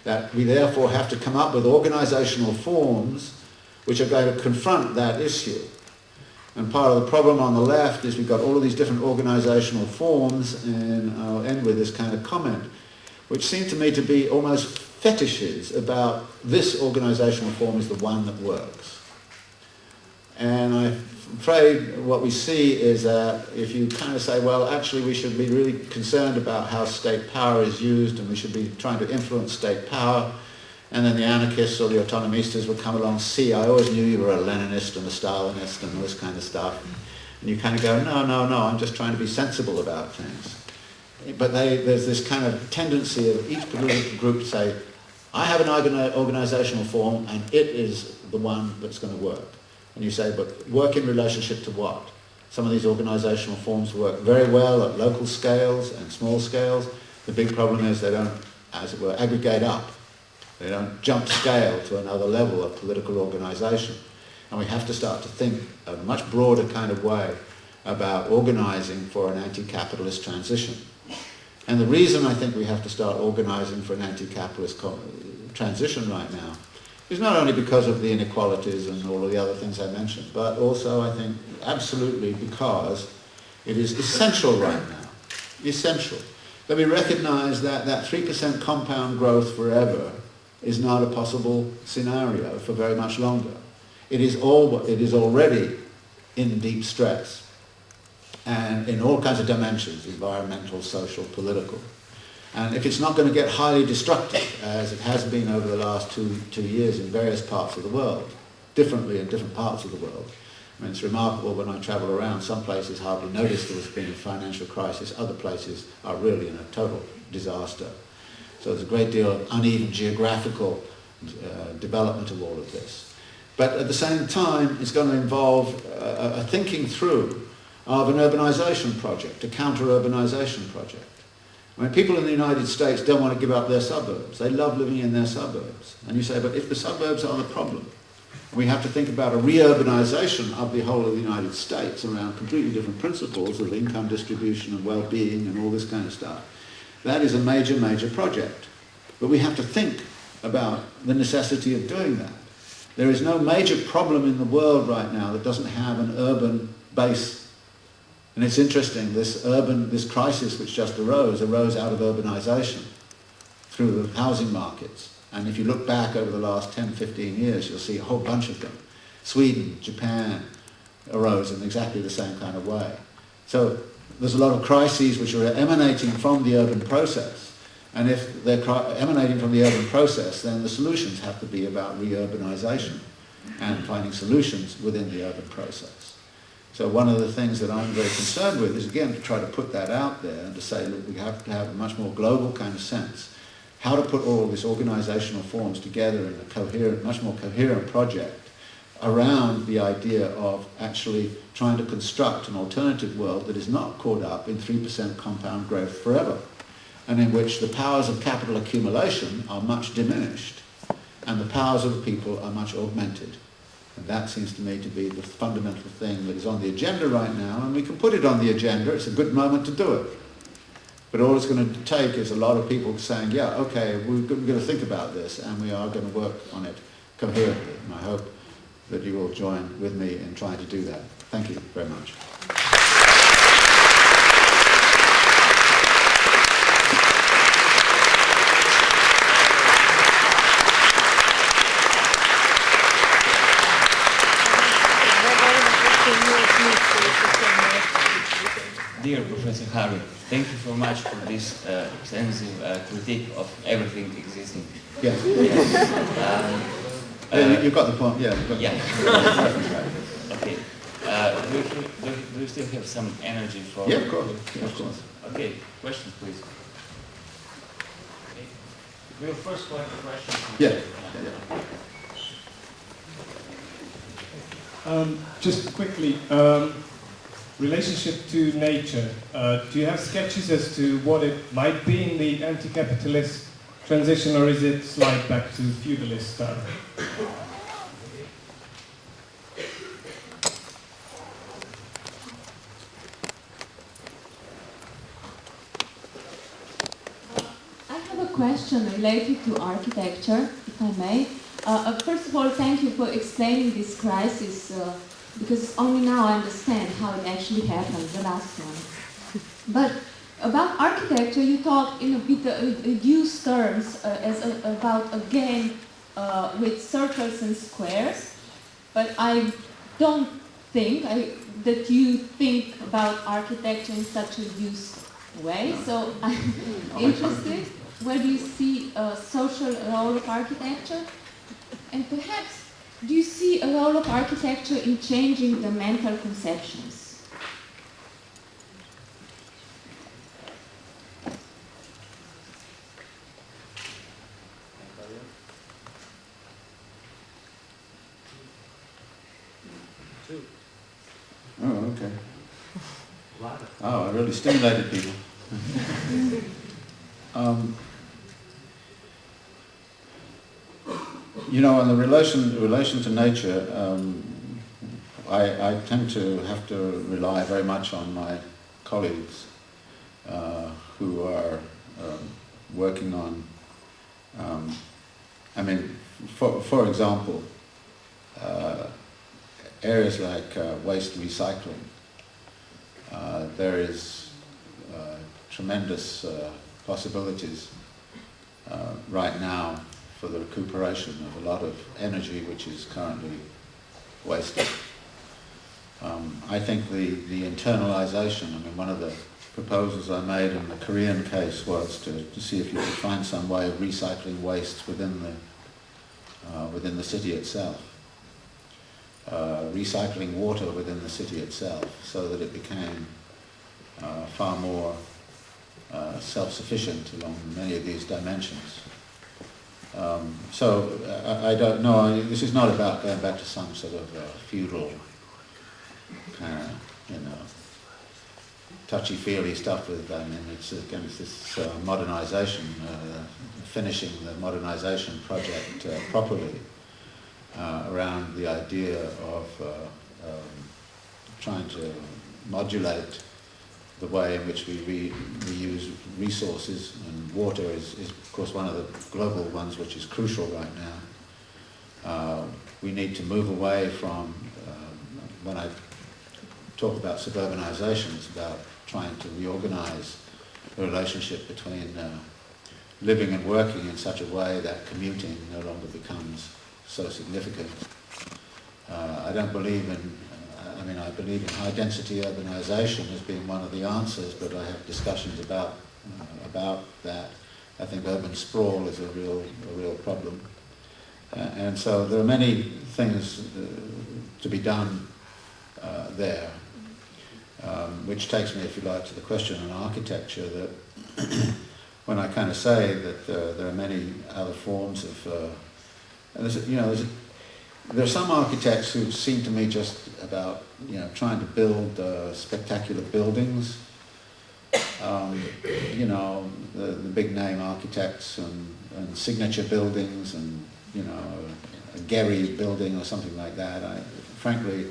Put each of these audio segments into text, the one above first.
that we therefore have to come up with organizational forms which are going to confront that issue. And part of the problem on the left is we've got all of these different organizational forms, and I'll end with this kind of comment, which seem to me to be almost fetishes about this organizational form is the one that works. And I'm afraid what we see is that if you kind of say, well, actually we should be really concerned about how state power is used and we should be trying to influence state power, and then the anarchists or the autonomistas would come along, see, I always knew you were a Leninist and a Stalinist and all this kind of stuff. And you kind of go, no, I'm just trying to be sensible about things. But there's this kind of tendency of each political group to say, I have an organizational form and it is the one that's going to work. And you say, but work in relationship to what? Some of these organizational forms work very well at local scales and small scales. The big problem is they don't, as it were, aggregate up. They don't jump scale to another level of political organization. And we have to start to think in a much broader kind of way about organizing for an anti-capitalist transition. And the reason I think we have to start organizing for an anti-capitalist transition right now is not only because of the inequalities and all of the other things I mentioned, but also I think absolutely because it is essential right now, essential, that we recognize that that 3% compound growth forever is not a possible scenario for very much longer. It is already in deep stress, and in all kinds of dimensions, environmental, social, political. And if it's not going to get highly destructive, as it has been over the last two years in various parts of the world, differently in different parts of the world. I mean, it's remarkable when I travel around, some places hardly notice there has been a financial crisis, other places are really in a total disaster. So there's a great deal of uneven geographical development of all of this. But at the same time, it's going to involve a thinking through of an urbanization project, a counter-urbanization project. I mean, people in the United States don't want to give up their suburbs. They love living in their suburbs. And you say, but if the suburbs are the problem, we have to think about a re-urbanization of the whole of the United States around completely different principles of income distribution and well-being and all this kind of stuff. That is a major, major project. But we have to think about the necessity of doing that. There is no major problem in the world right now that doesn't have an urban base. And it's interesting, this crisis which just arose out of urbanization through the housing markets. And if you look back over the last 10, 15 years, you'll see a whole bunch of them. Sweden, Japan arose in exactly the same kind of way. So there's a lot of crises which are emanating from the urban process. And if they're emanating from the urban process, then the solutions have to be about re-urbanization and finding solutions within the urban process. So one of the things that I'm very concerned with is, again, to try to put that out there and to say, look, we have to have a much more global kind of sense. How to put all of these organizational forms together in a coherent, much more coherent project around the idea of actually trying to construct an alternative world that is not caught up in 3% compound growth forever, and in which the powers of capital accumulation are much diminished and the powers of the people are much augmented. And that seems to me to be the fundamental thing that is on the agenda right now, and we can put it on the agenda. It's a good moment to do it. But all it's going to take is a lot of people saying, yeah, okay, we're going to think about this, and we are going to work on it coherently. And I hope that you will join with me in trying to do that. Thank you very much. Dear Professor Harvey, thank you so much for this extensive critique of everything existing. Yes. You've got the point, yeah. Okay. Do you still have some energy for... Yeah, of course. Yeah, of course. Okay, questions, please. Okay. We'll first collect the questions. Yeah. Just quickly, relationship to nature. Do you have sketches as to what it might be in the anti-capitalist transition, or is it slide back to feudalist style? I have a question related to architecture, if I may. First of all, thank you for explaining this crisis, because only now I understand how it actually happened, the last one. But about architecture, you talk in a bit reduced terms about a game with circles and squares, but I don't think that you think about architecture in such a reduced way. So I'm interested, where do you see a social role of architecture? And perhaps, do you see a role of architecture in changing the mental conceptions? Oh, okay. Oh, I really stimulated people. You know, in the relation to nature, I tend to have to rely very much on my colleagues who are working on, I mean, for example, areas like waste recycling. There is tremendous possibilities right now for the recuperation of a lot of energy which is currently wasted. I think the internalization, I mean, one of the proposals I made in the Korean case was to see if you could find some way of recycling wastes within the city itself. Recycling water within the city itself, so that it became far more self-sufficient along many of these dimensions. So I don't know, this is not about going back to some sort of feudal kind of, you know, touchy-feely stuff with, I mean, it's this modernization, finishing the modernization project properly. Around the idea of trying to modulate the way in which we use resources, and water is of course one of the global ones which is crucial right now. We need to move away from, when I talk about suburbanization, it's about trying to reorganize the relationship between living and working in such a way that commuting no longer becomes so significant. I don't believe in, I believe in high density urbanization as being one of the answers, but I have discussions about that. I think urban sprawl is a real problem. And so there are many things to be done there, which takes me, if you like, to the question on architecture, that when I kind of say that there are many other forms of there are some architects who seem to me just about, trying to build spectacular buildings. The big name architects and signature buildings, and a Gehry building or something like that. Frankly,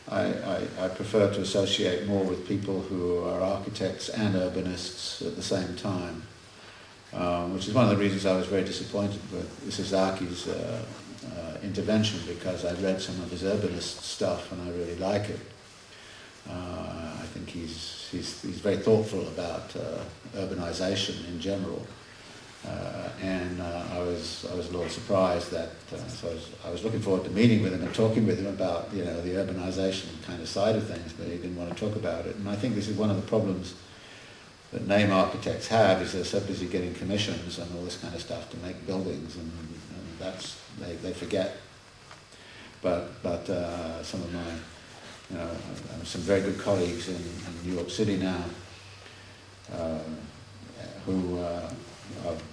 I prefer to associate more with people who are architects and urbanists at the same time. Which is one of the reasons I was very disappointed with Isazaki's intervention, because I read some of his urbanist stuff and I really like it. I think he's very thoughtful about urbanization in general, and I was a little surprised that. So I was looking forward to meeting with him and talking with him about the urbanization kind of side of things, but he didn't want to talk about it. And I think this is one of the problems that name architects have, is they're so busy getting commissions and all this kind of stuff to make buildings, and that's they forget. But some of my some very good colleagues in New York City now who are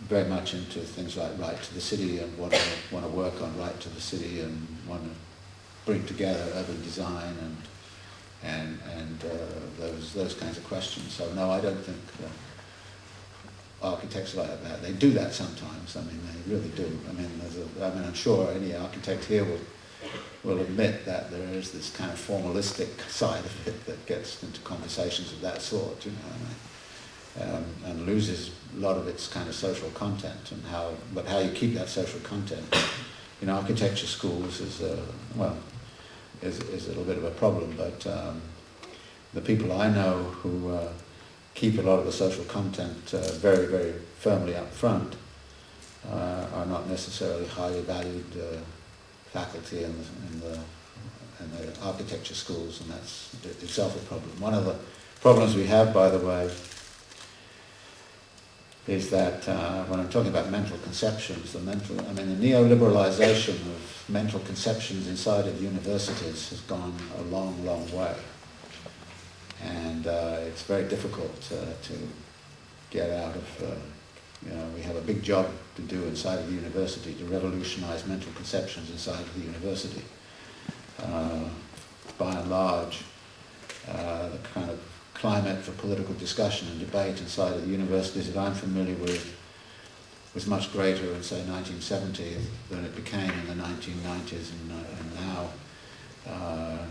very much into things like right to the city, and want to work on right to the city, and want to bring together urban design and those kinds of questions. So no, I don't think architects like that. They do that sometimes. I mean, they really do. I mean, I'm sure any architect here will admit that there is this kind of formalistic side of it that gets into conversations of that sort. and loses a lot of its kind of social content, and how you keep that social content. You know, architecture schools is a little bit of a problem, but the people I know who keep a lot of the social content very, very firmly up front are not necessarily highly valued faculty in the architecture schools, and that's itself a problem. One of the problems we have, by the way, is that when I'm talking about mental conceptions, the neoliberalization of mental conceptions inside of universities has gone a long, long way. And it's very difficult to get out of, we have a big job to do inside of the university to revolutionize mental conceptions inside of the university. By and large, the kind of climate for political discussion and debate inside of the universities that I'm familiar with was much greater in, say, 1970 than it became in the 1990s, and now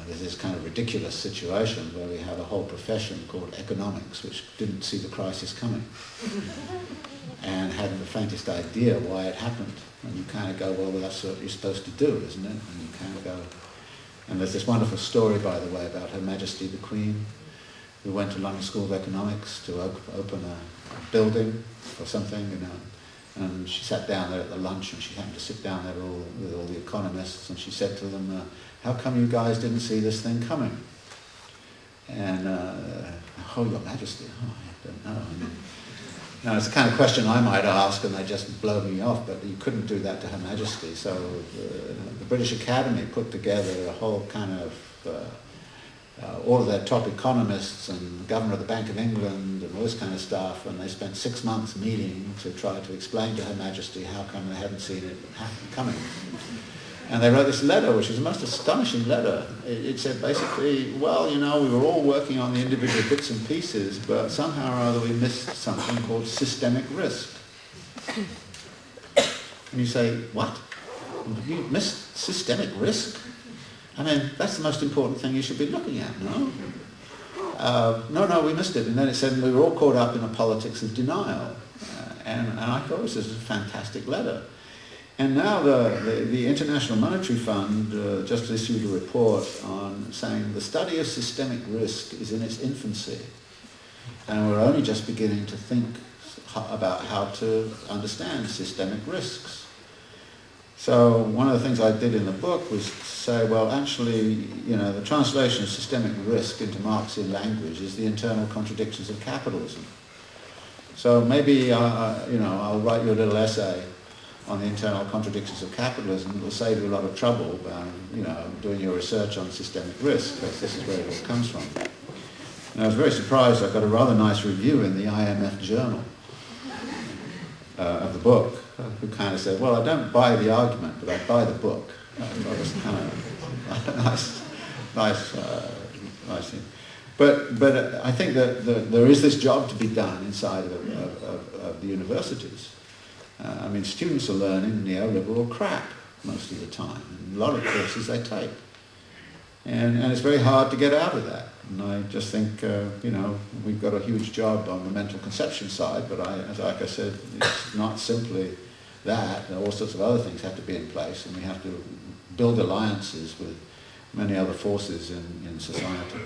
there's this kind of ridiculous situation where we have a whole profession called economics which didn't see the crisis coming and hadn't the faintest idea why it happened. And you kind of go, well, that's what you're supposed to do, isn't it? And you kind of go, and there's this wonderful story, by the way, about Her Majesty the Queen, who went to London School of Economics to open a building or something, and she sat down there at the lunch, and she happened to sit down there with all the economists, and she said to them, how come you guys didn't see this thing coming? And, oh, Your Majesty, I don't know. Now, it's the kind of question I might ask, and they just blow me off, but you couldn't do that to Her Majesty. So the British Academy put together a whole kind of all of their top economists and the Governor of the Bank of England and all this kind of stuff, and they spent 6 months meeting to try to explain to Her Majesty how come they hadn't seen it coming. And they wrote this letter, which was the most astonishing letter. It said basically, well, we were all working on the individual bits and pieces, but somehow or other we missed something called systemic risk. And you say, what? You missed systemic risk? I mean, that's the most important thing you should be looking at, no? No, we missed it. And then it said we were all caught up in a politics of denial. And I thought this is a fantastic letter. And now the International Monetary Fund just issued a report on saying the study of systemic risk is in its infancy. And we're only just beginning to think about how to understand systemic risks. So one of the things I did in the book was say, well, actually, the translation of systemic risk into Marxian language is the internal contradictions of capitalism. So maybe, I'll write you a little essay on the internal contradictions of capitalism. It will save you a lot of trouble, doing your research on systemic risk, because this is where it all comes from. And I was very surprised. I got a rather nice review in the IMF journal of the book, who kind of said, well, I don't buy the argument, but I buy the book. That was kind of nice thing. But I think that there is this job to be done inside of the universities. Students are learning neoliberal crap most of the time, and a lot of courses they take. And it's very hard to get out of that. And I just think, we've got a huge job on the mental conception side, but like I said, it's not simply that. All sorts of other things have to be in place, and we have to build alliances with many other forces in society.